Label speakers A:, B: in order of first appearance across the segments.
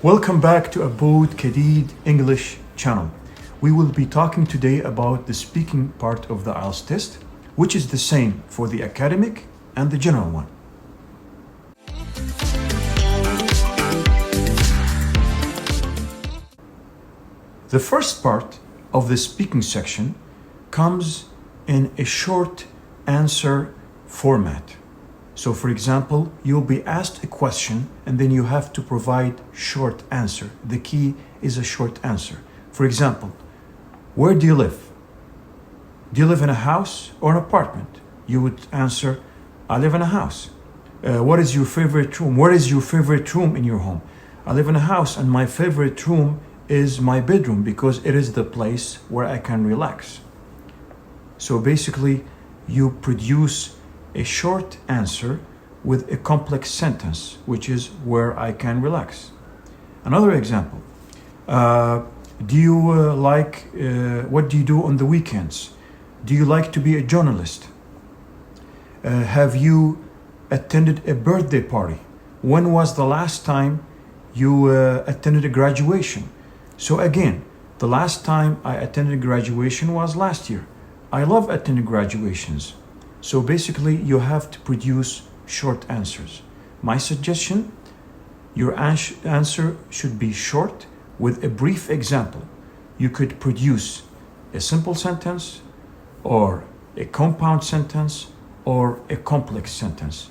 A: Welcome back to Abboud Kadid English channel. We will be talking today about the speaking part of the IELTS test, which is the same for the academic and the general one. The first part of the speaking section comes in a short answer format. So for example, you'll be asked a question and then you have to provide short answer. The key is a short answer. For example, where do you live? Do you live in a house or an apartment? You would answer, I live in a house. What is your favorite room? Where is your favorite room in your home? I live in a house and my favorite room is my bedroom because it is the place where I can relax. So basically, you produce a short answer with a complex sentence, which is where I can relax. Another example, what do you do on the weekends? Do you like to be a journalist? Have you attended a birthday party? When was the last time you attended a graduation? So again, the last time I attended graduation was last year. I love attending graduations. So basically, you have to produce short answers. My suggestion, your answer should be short with a brief example. You could produce a simple sentence or a compound sentence or a complex sentence.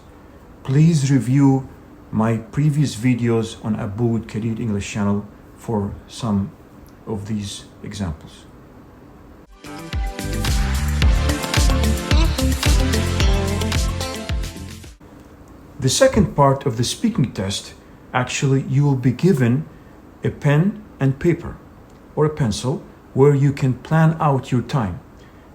A: Please review my previous videos on Abboud Kadid English channel for some of these examples. The second part of the speaking test, actually you will be given a pen and paper or a pencil where you can plan out your time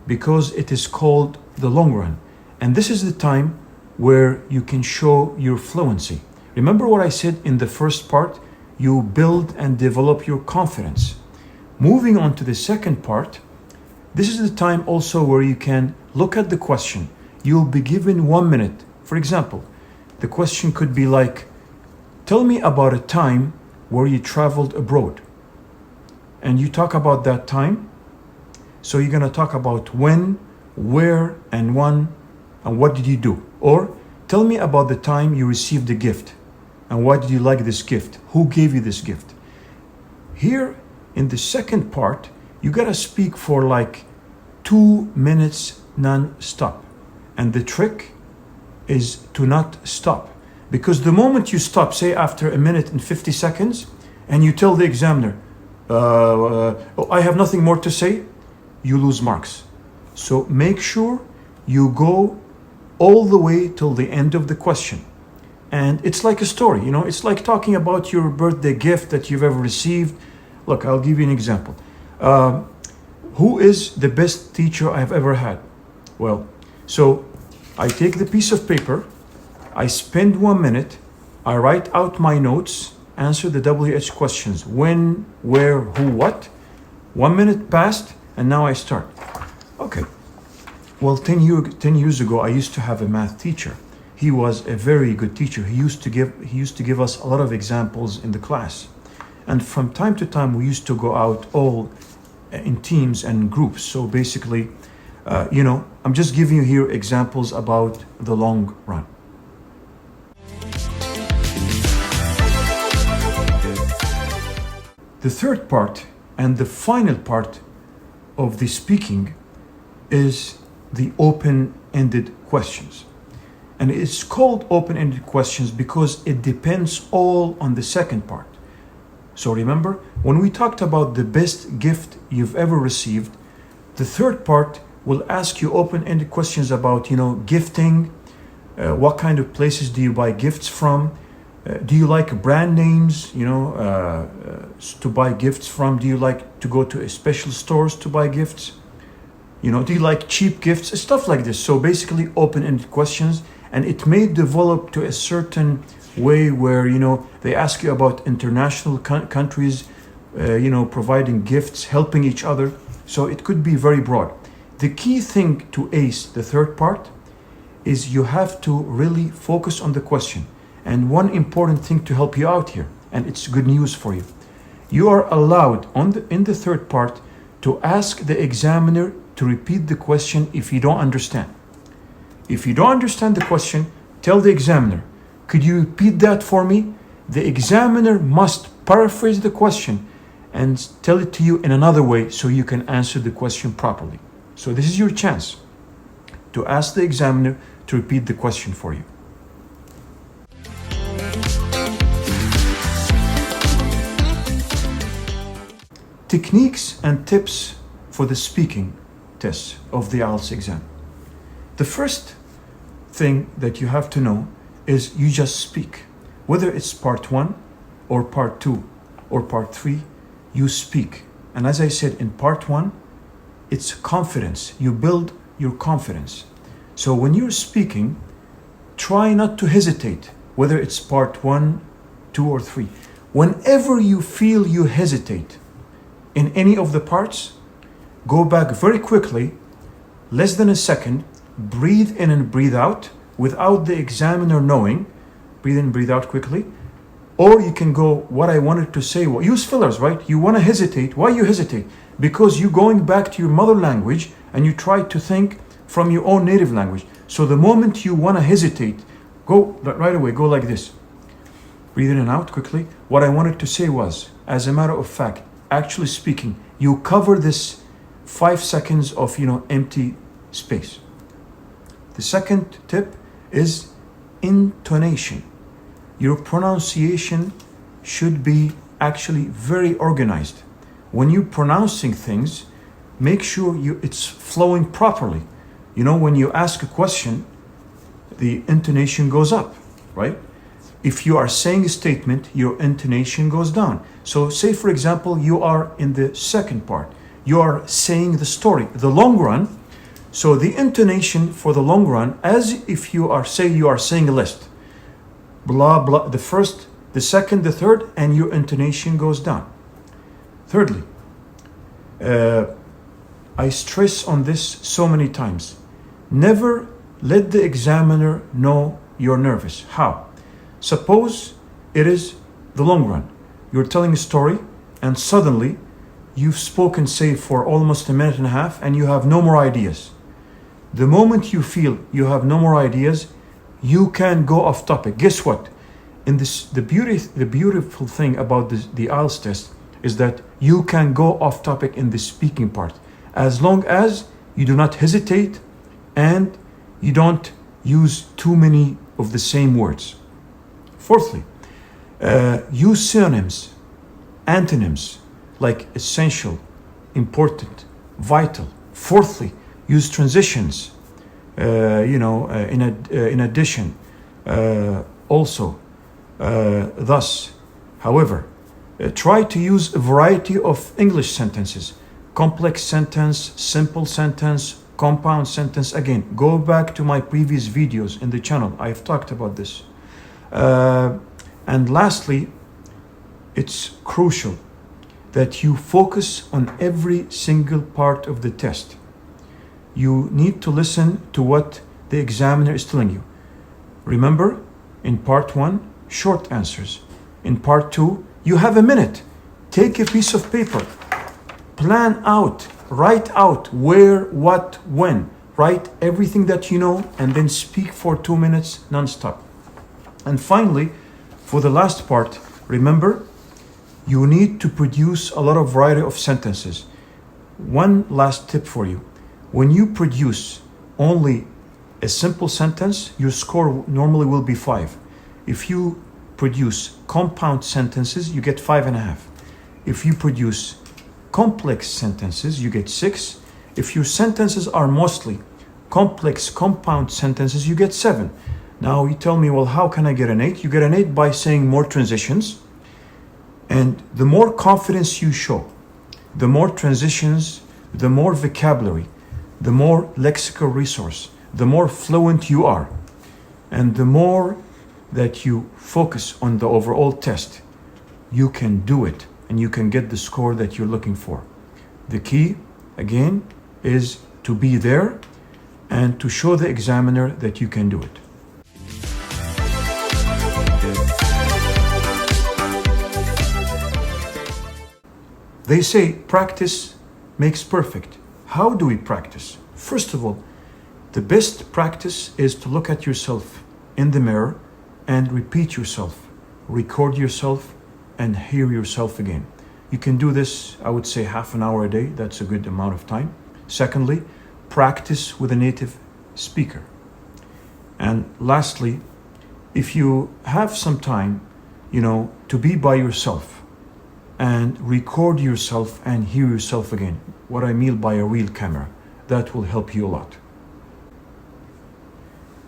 A: because it is called the long run. And this is the time where you can show your fluency. Remember what I said in the first part? You build and develop your confidence. Moving on to the second part, this is the time also where you can look at the question. You'll be given 1 minute. For example, the question could be like, tell me about a time where you traveled abroad. And you talk about that time. So you're gonna talk about when, where, and when, and what did you do? Or tell me about the time you received a gift. And why did you like this gift? Who gave you this gift? Here in the second part, you gotta speak for like 2 minutes non-stop. And the trick is to not stop. Because the moment you stop, say after 1 minute and 50 seconds, and you tell the examiner, I have nothing more to say, you lose marks. So make sure you go all the way till the end of the question. And it's like a story, you know, it's like talking about your birthday gift that you've ever received. Look, I'll give you an example. Who is the best teacher I've ever had? Well, so I take the piece of paper, I spend 1 minute, I write out my notes, answer the WH questions. When, where, who, what. 1 minute passed, and now I start. Okay. Well, 10 years ago, I used to have a math teacher. He was a very good teacher. He used to give us a lot of examples in the class. And from time to time, we used to go out all in teams and groups. So basically, I'm just giving you here examples about the long run. The third part and the final part of the speaking is the open-ended questions. And it's called open-ended questions because it depends all on the second part. So remember, when we talked about the best gift you've ever received, the third part will ask you open-ended questions about, gifting, what kind of places do you buy gifts from? Do you like brand names, to buy gifts from? Do you like to go to special stores to buy gifts? Do you like cheap gifts? Stuff like this. So basically open-ended questions, and it may develop to a certain way where, they ask you about international countries, providing gifts, helping each other. So it could be very broad. The key thing to ace the third part is you have to really focus on the question. And one important thing to help you out here, and it's good news for you. You are allowed in the third part to ask the examiner to repeat the question if you don't understand. If you don't understand the question, tell the examiner, could you repeat that for me? The examiner must paraphrase the question and tell it to you in another way so you can answer the question properly. So this is your chance to ask the examiner to repeat the question for you. Techniques and tips for the speaking test of the IELTS exam. The first thing that you have to know is you just speak. Whether it's part 1 or part 2 or part 3, you speak. And as I said, in part 1, it's confidence. You build your confidence. So when you're speaking, try not to hesitate, whether it's part 1, 2, or 3. Whenever you feel you hesitate in any of the parts, go back very quickly, less than a second, breathe in and breathe out without the examiner knowing. Breathe in, breathe out quickly. Or you can go, what I wanted to say, well, use fillers, right? You want to hesitate. Why you hesitate? Because you're going back to your mother language and you try to think from your own native language. So the moment you want to hesitate, go right away, go like this. Breathe in and out quickly. What I wanted to say was, as a matter of fact, actually speaking, you cover this 5 seconds of, empty space. The second tip is intonation. Your pronunciation should be actually very organized. When you're pronouncing things, make sure it's flowing properly. When you ask a question, the intonation goes up, right? If you are saying a statement, your intonation goes down. So say, for example, you are in the second part. You are saying the story, the long run. So the intonation for the long run, as if you are saying a list. Blah, blah, the first, the second, the third, and your intonation goes down. Thirdly, I stress on this so many times. Never let the examiner know you're nervous. How? Suppose it is the long run. You're telling a story and suddenly you've spoken, say, for almost a minute and a half and you have no more ideas. The moment you feel you have no more ideas, you can go off topic. Guess what? The beautiful thing about the IELTS test is that you can go off topic in the speaking part, as long as you do not hesitate and you don't use too many of the same words. Fourthly, use synonyms, antonyms, like essential, important, vital. Fourthly, use transitions, in addition, also, thus. However, try to use a variety of English sentences, complex sentence, simple sentence, compound sentence. Again, go back to my previous videos in the channel. I've talked about this. And lastly, it's crucial that you focus on every single part of the test. You need to listen to what the examiner is telling you. Remember, in part 1, short answers. In part 2, you have a minute. Take a piece of paper. Plan out, write out where, what, when. Write everything that you know and then speak for 2 minutes non-stop. And finally, for the last part, remember, you need to produce a lot of variety of sentences. One last tip for you. When you produce only a simple sentence, your score normally will be 5. If you produce compound sentences, you get 5.5. If you produce complex sentences, you get 6. If your sentences are mostly complex compound sentences, you get 7. Now you tell me, well, how can I get an 8? You get an 8 by saying more transitions. And the more confidence you show, the more transitions, the more vocabulary, the more lexical resource, the more fluent you are, and the more that you focus on the overall test, you can do it and you can get the score that you're looking for. The key, again, is to be there and to show the examiner that you can do it. They say practice makes perfect. How do we practice? First of all, the best practice is to look at yourself in the mirror and repeat yourself. Record yourself and hear yourself again. You can do this, I would say, half an hour a day. That's a good amount of time. Secondly, practice with a native speaker. And lastly, if you have some time, to be by yourself and record yourself and hear yourself again, what I mean by a real camera, that will help you a lot.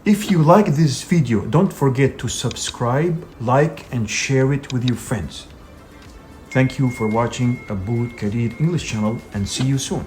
A: If you like this video, don't forget to subscribe, like, and share it with your friends. Thank you for watching Abboud Kadid English channel, and see you soon.